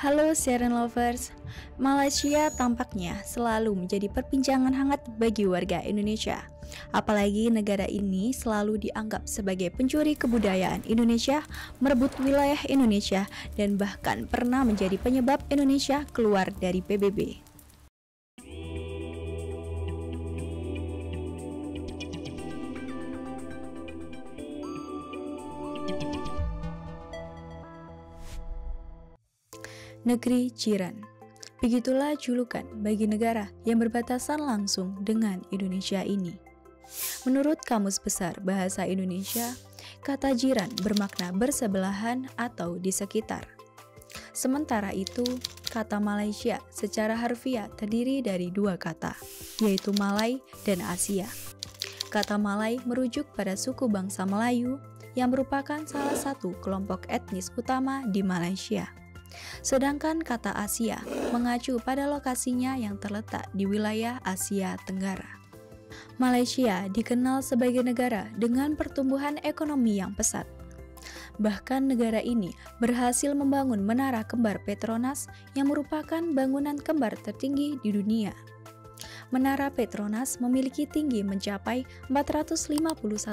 Halo Siaran Lovers, Malaysia tampaknya selalu menjadi perbincangan hangat bagi warga Indonesia. Apalagi negara ini selalu dianggap sebagai pencuri kebudayaan Indonesia, merebut wilayah Indonesia, dan bahkan pernah menjadi penyebab Indonesia keluar dari PBB. Negeri jiran. Begitulah julukan bagi negara yang berbatasan langsung dengan Indonesia ini. Menurut Kamus Besar Bahasa Indonesia, kata jiran bermakna bersebelahan atau di sekitar. Sementara itu, kata Malaysia secara harfiah terdiri dari dua kata, yaitu Malay dan Asia. Kata Malay merujuk pada suku bangsa Melayu yang merupakan salah satu kelompok etnis utama di Malaysia. Sedangkan kata Asia mengacu pada lokasinya yang terletak di wilayah Asia Tenggara. Malaysia dikenal sebagai negara dengan pertumbuhan ekonomi yang pesat. Bahkan negara ini berhasil membangun menara kembar Petronas yang merupakan bangunan kembar tertinggi di dunia. Menara Petronas memiliki tinggi mencapai 451,9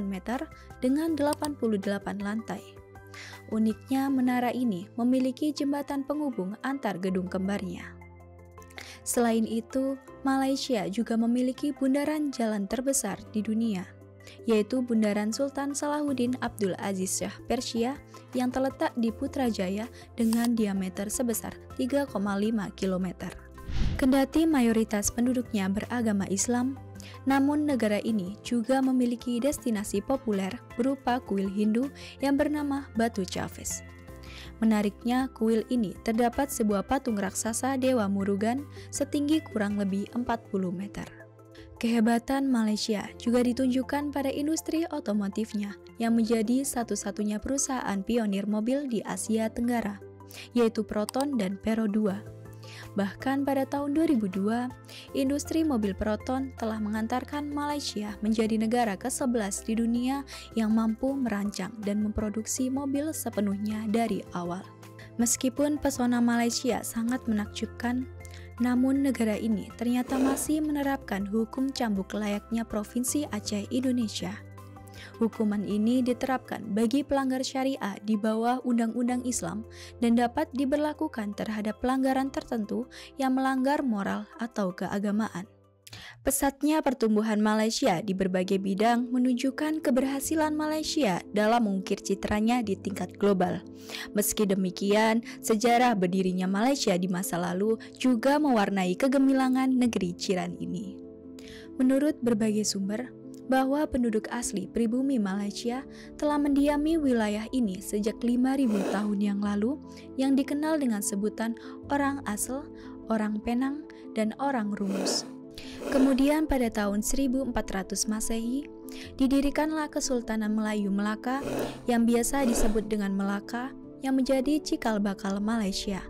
meter dengan 88 lantai. Uniknya, menara ini memiliki jembatan penghubung antar gedung kembarnya. Selain itu, Malaysia juga memiliki bundaran jalan terbesar di dunia, yaitu Bundaran Sultan Salahuddin Abdul Aziz Shah Persia yang terletak di Putrajaya dengan diameter sebesar 3,5 km. Kendati mayoritas penduduknya beragama Islam, namun negara ini juga memiliki destinasi populer berupa kuil Hindu yang bernama Batu Chaves. Menariknya, kuil ini terdapat sebuah patung raksasa Dewa Murugan setinggi kurang lebih 40 meter. Kehebatan Malaysia juga ditunjukkan pada industri otomotifnya yang menjadi satu-satunya perusahaan pionir mobil di Asia Tenggara, yaitu Proton dan Pero II. Bahkan pada tahun 2002, industri mobil Proton telah mengantarkan Malaysia menjadi negara ke-11 di dunia yang mampu merancang dan memproduksi mobil sepenuhnya dari awal. Meskipun pesona Malaysia sangat menakjubkan, namun negara ini ternyata masih menerapkan hukum cambuk layaknya Provinsi Aceh, Indonesia. Hukuman ini diterapkan bagi pelanggar syariah di bawah Undang-Undang Islam dan dapat diberlakukan terhadap pelanggaran tertentu yang melanggar moral atau keagamaan. Pesatnya pertumbuhan Malaysia di berbagai bidang menunjukkan keberhasilan Malaysia dalam mengukir citranya di tingkat global. Meski demikian, sejarah berdirinya Malaysia di masa lalu juga mewarnai kegemilangan negeri jiran ini. Menurut berbagai sumber, bahwa penduduk asli pribumi Malaysia telah mendiami wilayah ini sejak 5.000 tahun yang lalu yang dikenal dengan sebutan orang Asel, orang Penang, dan orang Rumus. Kemudian pada tahun 1400 Masehi, didirikanlah Kesultanan Melayu Melaka yang biasa disebut dengan Melaka yang menjadi cikal bakal Malaysia.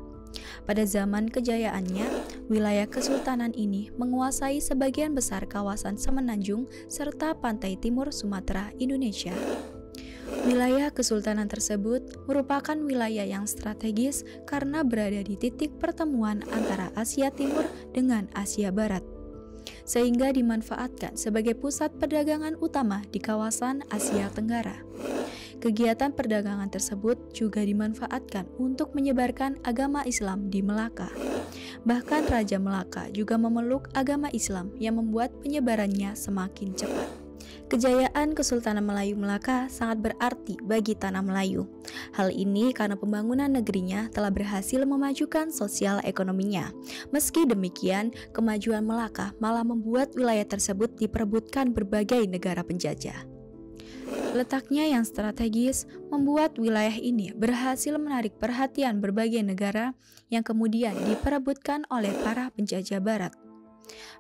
Pada zaman kejayaannya, wilayah kesultanan ini menguasai sebagian besar kawasan Semenanjung serta pantai timur Sumatera, Indonesia. Wilayah kesultanan tersebut merupakan wilayah yang strategis karena berada di titik pertemuan antara Asia Timur dengan Asia Barat, sehingga dimanfaatkan sebagai pusat perdagangan utama di kawasan Asia Tenggara. Kegiatan perdagangan tersebut juga dimanfaatkan untuk menyebarkan agama Islam di Melaka. Bahkan Raja Melaka juga memeluk agama Islam yang membuat penyebarannya semakin cepat. Kejayaan Kesultanan Melayu Melaka sangat berarti bagi tanah Melayu. Hal ini karena pembangunan negerinya telah berhasil memajukan sosial ekonominya. Meski demikian, kemajuan Melaka malah membuat wilayah tersebut diperebutkan berbagai negara penjajah. Letaknya yang strategis membuat wilayah ini berhasil menarik perhatian berbagai negara yang kemudian diperebutkan oleh para penjajah barat.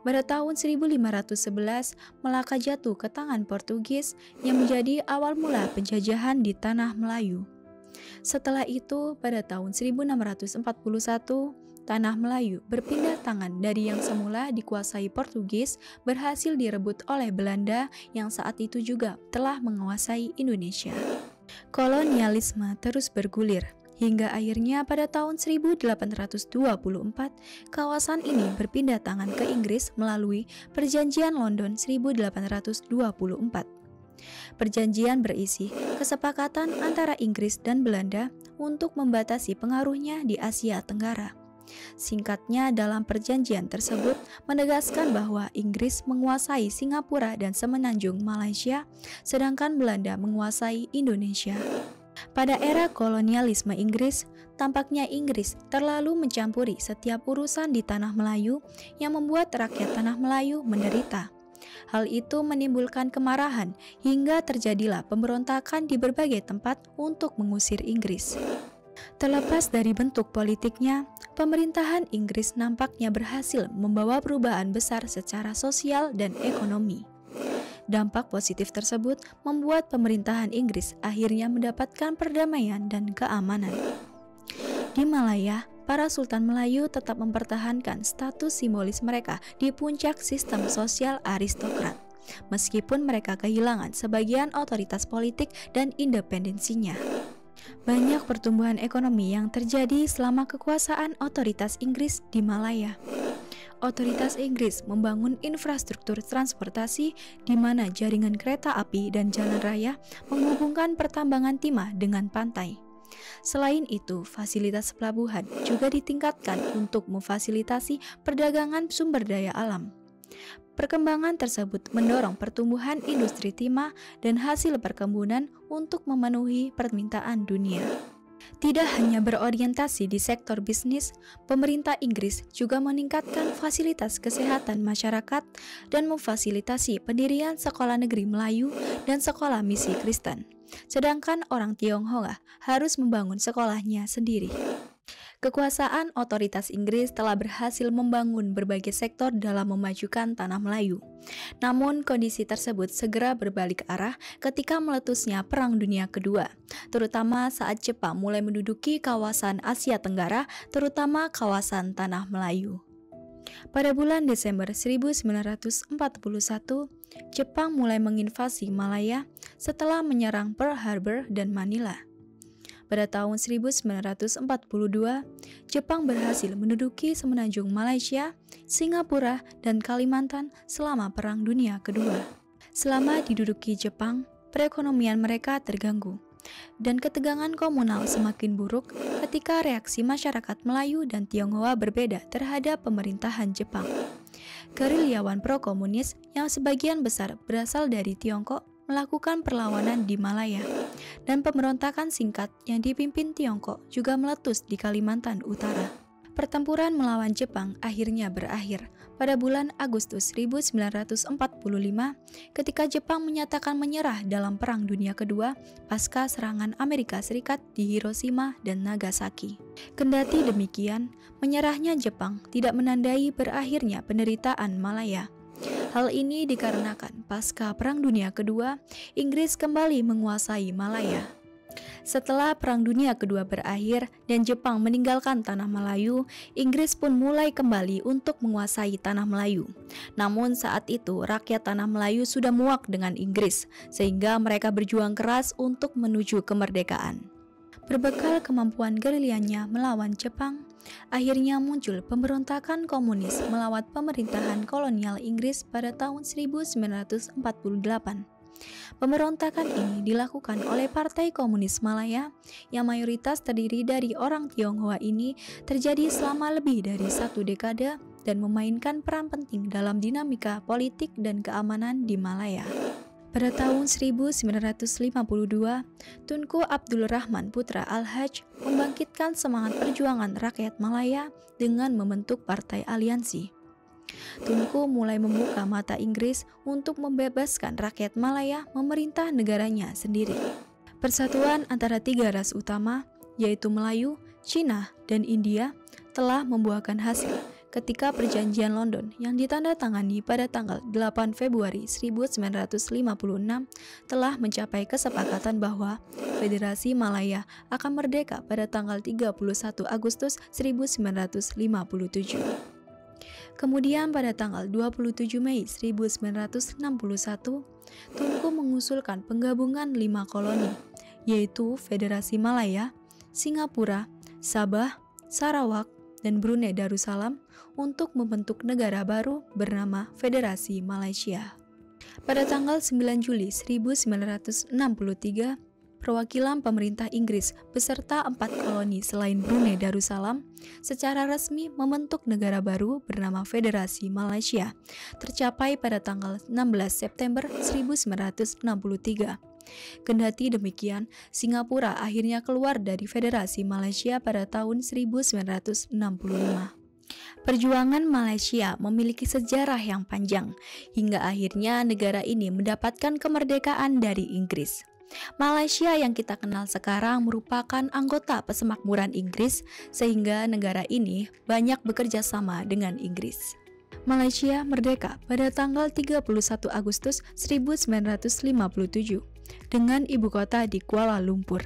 Pada tahun 1511, Melaka jatuh ke tangan Portugis yang menjadi awal mula penjajahan di tanah Melayu. Setelah itu, pada tahun 1641, tanah Melayu berpindah tangan dari yang semula dikuasai Portugis berhasil direbut oleh Belanda yang saat itu juga telah menguasai Indonesia. Kolonialisme terus bergulir hingga akhirnya pada tahun 1824 kawasan ini berpindah tangan ke Inggris melalui Perjanjian London 1824. Perjanjian berisi kesepakatan antara Inggris dan Belanda untuk membatasi pengaruhnya di Asia Tenggara. Singkatnya, dalam perjanjian tersebut menegaskan bahwa Inggris menguasai Singapura dan semenanjung Malaysia, sedangkan Belanda menguasai Indonesia. Pada era kolonialisme Inggris, tampaknya Inggris terlalu mencampuri setiap urusan di Tanah Melayu yang membuat rakyat Tanah Melayu menderita. Hal itu menimbulkan kemarahan hingga terjadilah pemberontakan di berbagai tempat untuk mengusir Inggris. Terlepas dari bentuk politiknya, pemerintahan Inggris nampaknya berhasil membawa perubahan besar secara sosial dan ekonomi. Dampak positif tersebut membuat pemerintahan Inggris akhirnya mendapatkan perdamaian dan keamanan. Di Malaya, para Sultan Melayu tetap mempertahankan status simbolis mereka di puncak sistem sosial aristokrat, meskipun mereka kehilangan sebagian otoritas politik dan independensinya. Banyak pertumbuhan ekonomi yang terjadi selama kekuasaan otoritas Inggris di Malaya. Otoritas Inggris membangun infrastruktur transportasi di mana jaringan kereta api dan jalan raya menghubungkan pertambangan timah dengan pantai. Selain itu, fasilitas pelabuhan juga ditingkatkan untuk memfasilitasi perdagangan sumber daya alam. Perkembangan tersebut mendorong pertumbuhan industri timah dan hasil perkebunan untuk memenuhi permintaan dunia. Tidak hanya berorientasi di sektor bisnis, pemerintah Inggris juga meningkatkan fasilitas kesehatan masyarakat dan memfasilitasi pendirian sekolah negeri Melayu dan sekolah misi Kristen. Sedangkan orang Tionghoa harus membangun sekolahnya sendiri. Kekuasaan otoritas Inggris telah berhasil membangun berbagai sektor dalam memajukan Tanah Melayu. Namun, kondisi tersebut segera berbalik arah ketika meletusnya Perang Dunia Kedua, terutama saat Jepang mulai menduduki kawasan Asia Tenggara, terutama kawasan Tanah Melayu. Pada bulan Desember 1941, Jepang mulai menginvasi Malaya setelah menyerang Pearl Harbor dan Manila. Pada tahun 1942, Jepang berhasil menduduki semenanjung Malaysia, Singapura, dan Kalimantan selama Perang Dunia Kedua. Selama diduduki Jepang, perekonomian mereka terganggu, dan ketegangan komunal semakin buruk ketika reaksi masyarakat Melayu dan Tionghoa berbeda terhadap pemerintahan Jepang. Gerilyawan pro-komunis yang sebagian besar berasal dari Tiongkok melakukan perlawanan di Malaya, dan pemberontakan singkat yang dipimpin Tiongkok juga meletus di Kalimantan Utara. Pertempuran melawan Jepang akhirnya berakhir pada bulan Agustus 1945 ketika Jepang menyatakan menyerah dalam Perang Dunia Kedua pasca serangan Amerika Serikat di Hiroshima dan Nagasaki. Kendati demikian, menyerahnya Jepang tidak menandai berakhirnya penderitaan Malaya. Hal ini dikarenakan pasca Perang Dunia Kedua, Inggris kembali menguasai Malaya. Setelah Perang Dunia Kedua berakhir dan Jepang meninggalkan Tanah Melayu, Inggris pun mulai kembali untuk menguasai Tanah Melayu. Namun saat itu rakyat Tanah Melayu sudah muak dengan Inggris, sehingga mereka berjuang keras untuk menuju kemerdekaan. Berbekal kemampuan gerilyanya melawan Jepang, akhirnya muncul pemberontakan komunis melawan pemerintahan kolonial Inggris pada tahun 1948. Pemberontakan ini dilakukan oleh Partai Komunis Malaya yang mayoritas terdiri dari orang Tionghoa ini terjadi selama lebih dari 1 dekade dan memainkan peran penting dalam dinamika politik dan keamanan di Malaya. Pada tahun 1952, Tunku Abdul Rahman Putra Al-Hajj membangkitkan semangat perjuangan rakyat Malaya dengan membentuk Partai Aliansi. Tunku mulai membuka mata Inggris untuk membebaskan rakyat Malaya memerintah negaranya sendiri. Persatuan antara 3 ras utama, yaitu Melayu, Cina, dan India, telah membuahkan hasil ketika Perjanjian London yang ditandatangani pada tanggal 8 Februari 1956 telah mencapai kesepakatan bahwa Federasi Malaya akan merdeka pada tanggal 31 Agustus 1957. Kemudian pada tanggal 27 Mei 1961, Tunku mengusulkan penggabungan 5 koloni, yaitu Federasi Malaya, Singapura, Sabah, Sarawak, dan Brunei Darussalam untuk membentuk negara baru bernama Federasi Malaysia. Pada tanggal 9 Juli 1963, perwakilan pemerintah Inggris beserta 4 koloni selain Brunei Darussalam secara resmi membentuk negara baru bernama Federasi Malaysia, tercapai pada tanggal 16 September 1963. Kendati demikian, Singapura akhirnya keluar dari Federasi Malaysia pada tahun 1965. Perjuangan Malaysia memiliki sejarah yang panjang, hingga akhirnya negara ini mendapatkan kemerdekaan dari Inggris. Malaysia yang kita kenal sekarang merupakan anggota Persemakmuran Inggris, sehingga negara ini banyak bekerja sama dengan Inggris. Malaysia merdeka pada tanggal 31 Agustus 1957 dengan ibu kota di Kuala Lumpur.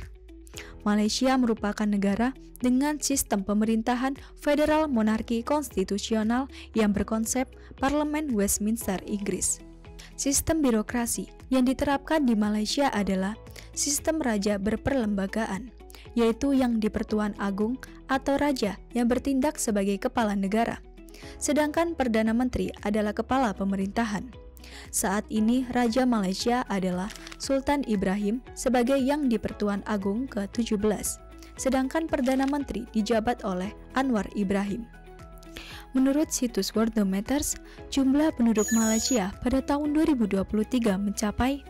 Malaysia merupakan negara dengan sistem pemerintahan federal monarki konstitusional yang berkonsep Parlemen Westminster Inggris. Sistem birokrasi yang diterapkan di Malaysia adalah sistem raja berperlembagaan, yaitu yang di Pertuan Agung atau raja yang bertindak sebagai kepala negara, sedangkan Perdana Menteri adalah kepala pemerintahan. Saat ini Raja Malaysia adalah Sultan Ibrahim sebagai yang di Pertuan Agung ke-17, sedangkan Perdana Menteri dijabat oleh Anwar Ibrahim. Menurut situs Worldometers, jumlah penduduk Malaysia pada tahun 2023 mencapai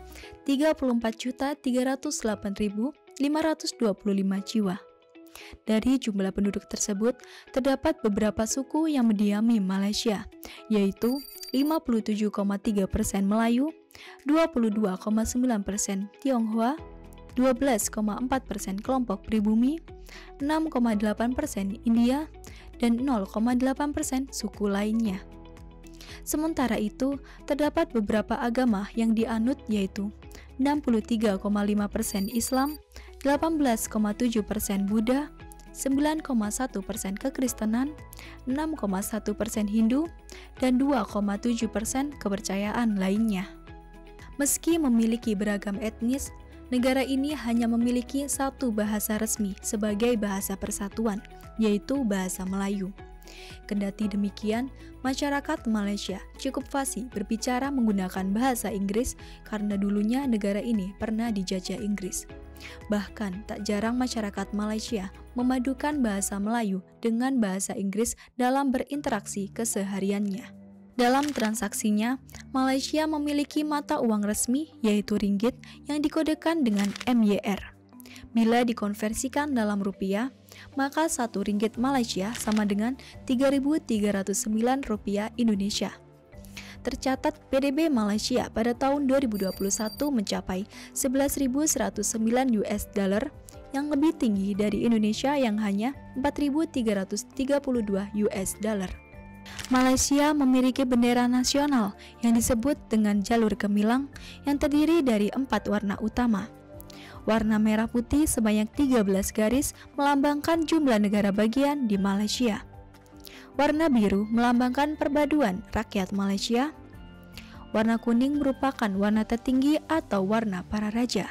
34.308.525 jiwa. Dari jumlah penduduk tersebut, terdapat beberapa suku yang mendiami Malaysia, yaitu 57,3% Melayu, 22,9% Tionghoa, 12,4% kelompok pribumi, 6,8% India, dan 0,8% suku lainnya. Sementara itu, terdapat beberapa agama yang dianut yaitu 63,5% Islam, 18,7% Buddha, 9,1% Kekristenan, 6,1% Hindu, dan 2,7% kepercayaan lainnya. Meski memiliki beragam etnis, negara ini hanya memiliki satu bahasa resmi sebagai bahasa persatuan, yaitu bahasa Melayu. Kendati demikian, masyarakat Malaysia cukup fasih berbicara menggunakan bahasa Inggris karena dulunya negara ini pernah dijajah Inggris. Bahkan, tak jarang masyarakat Malaysia memadukan bahasa Melayu dengan bahasa Inggris dalam berinteraksi kesehariannya. Dalam transaksinya, Malaysia memiliki mata uang resmi yaitu ringgit yang dikodekan dengan MYR. Bila dikonversikan dalam rupiah, maka 1 ringgit Malaysia sama dengan 3.309 rupiah Indonesia. Tercatat PDB Malaysia pada tahun 2021 mencapai 11.109 US dollar yang lebih tinggi dari Indonesia yang hanya 4.332 US dollar. Malaysia memiliki bendera nasional yang disebut dengan jalur gemilang yang terdiri dari 4 warna utama. Warna merah putih sebanyak 13 garis melambangkan jumlah negara bagian di Malaysia. Warna biru melambangkan perpaduan rakyat Malaysia. Warna kuning merupakan warna tertinggi atau warna para raja.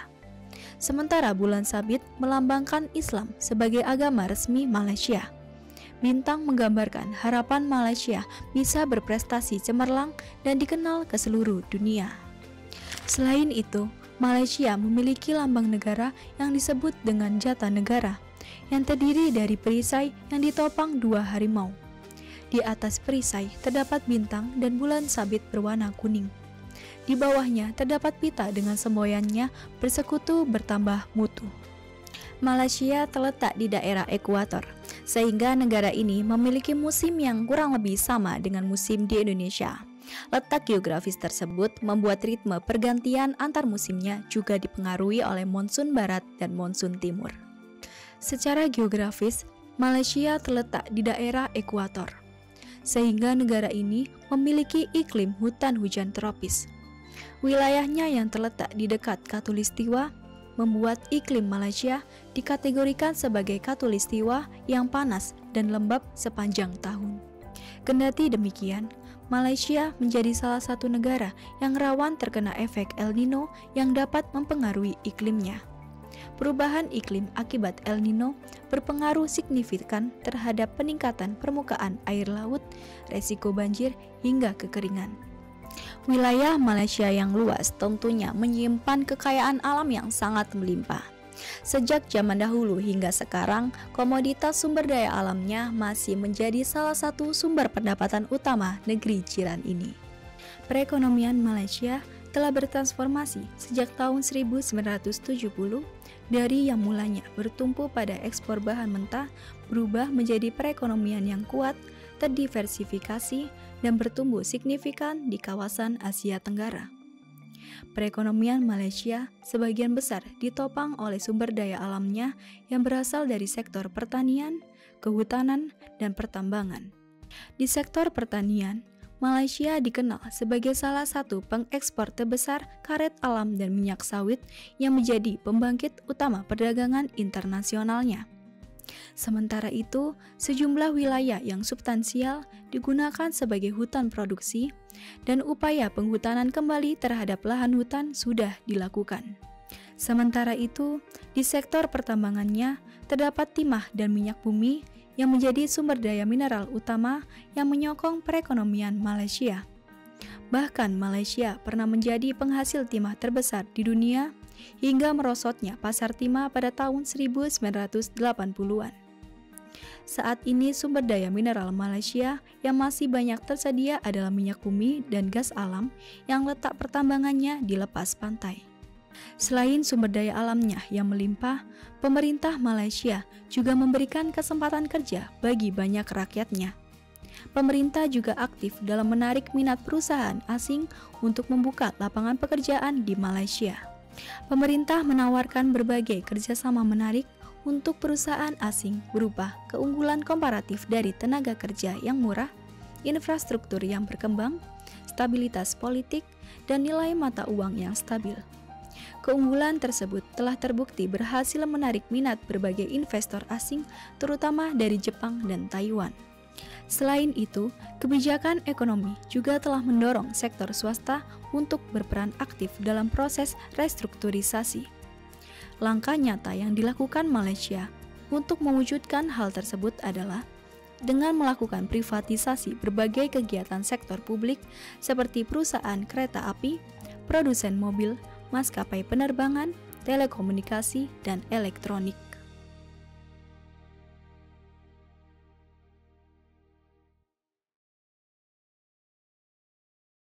Sementara bulan sabit melambangkan Islam sebagai agama resmi Malaysia. Bintang menggambarkan harapan Malaysia bisa berprestasi cemerlang dan dikenal ke seluruh dunia. Selain itu, Malaysia memiliki lambang negara yang disebut dengan Jata Negara, yang terdiri dari perisai yang ditopang 2 harimau. Di atas perisai terdapat bintang dan bulan sabit berwarna kuning. Di bawahnya terdapat pita dengan semboyannya bersekutu bertambah mutu. Malaysia terletak di daerah ekuator, sehingga negara ini memiliki musim yang kurang lebih sama dengan musim di Indonesia. Letak geografis tersebut membuat ritme pergantian antar musimnya juga dipengaruhi oleh monsun barat dan monsun timur. Secara geografis, Malaysia terletak di daerah ekuator, sehingga negara ini memiliki iklim hutan hujan tropis. Wilayahnya yang terletak di dekat Khatulistiwa membuat iklim Malaysia dikategorikan sebagai Khatulistiwa yang panas dan lembab sepanjang tahun. Kendati demikian, Malaysia menjadi salah satu negara yang rawan terkena efek El Nino yang dapat mempengaruhi iklimnya. perubahan iklim akibat El Nino berpengaruh signifikan terhadap peningkatan permukaan air laut, resiko banjir, hingga kekeringan. Wilayah Malaysia yang luas tentunya menyimpan kekayaan alam yang sangat melimpah. Sejak zaman dahulu hingga sekarang, komoditas sumber daya alamnya masih menjadi salah satu sumber pendapatan utama negeri jiran ini. Perekonomian Malaysia telah bertransformasi sejak tahun 1970 dari yang mulanya bertumpu pada ekspor bahan mentah berubah menjadi perekonomian yang kuat, terdiversifikasi, dan bertumbuh signifikan di kawasan Asia Tenggara. Perekonomian Malaysia sebagian besar ditopang oleh sumber daya alamnya yang berasal dari sektor pertanian, kehutanan, dan pertambangan. Di sektor pertanian, Malaysia dikenal sebagai salah satu pengekspor terbesar karet alam dan minyak sawit yang menjadi pembangkit utama perdagangan internasionalnya. Sementara itu, sejumlah wilayah yang substansial digunakan sebagai hutan produksi dan upaya penghutanan kembali terhadap lahan hutan sudah dilakukan. Sementara itu, di sektor pertambangannya terdapat timah dan minyak bumi yang menjadi sumber daya mineral utama yang menyokong perekonomian Malaysia. Bahkan Malaysia pernah menjadi penghasil timah terbesar di dunia hingga merosotnya pasar timah pada tahun 1980-an. Saat ini sumber daya mineral Malaysia yang masih banyak tersedia adalah minyak bumi dan gas alam yang letak pertambangannya di lepas pantai. Selain sumber daya alamnya yang melimpah, pemerintah Malaysia juga memberikan kesempatan kerja bagi banyak rakyatnya. Pemerintah juga aktif dalam menarik minat perusahaan asing untuk membuka lapangan pekerjaan di Malaysia. Pemerintah menawarkan berbagai kerjasama menarik untuk perusahaan asing berupa keunggulan komparatif dari tenaga kerja yang murah, infrastruktur yang berkembang, stabilitas politik, dan nilai mata uang yang stabil. Keunggulan tersebut telah terbukti berhasil menarik minat berbagai investor asing, terutama dari Jepang dan Taiwan. Selain itu, kebijakan ekonomi juga telah mendorong sektor swasta untuk berperan aktif dalam proses restrukturisasi. Langkah nyata yang dilakukan Malaysia untuk mewujudkan hal tersebut adalah dengan melakukan privatisasi berbagai kegiatan sektor publik seperti perusahaan kereta api, produsen mobil, maskapai penerbangan, telekomunikasi, dan elektronik.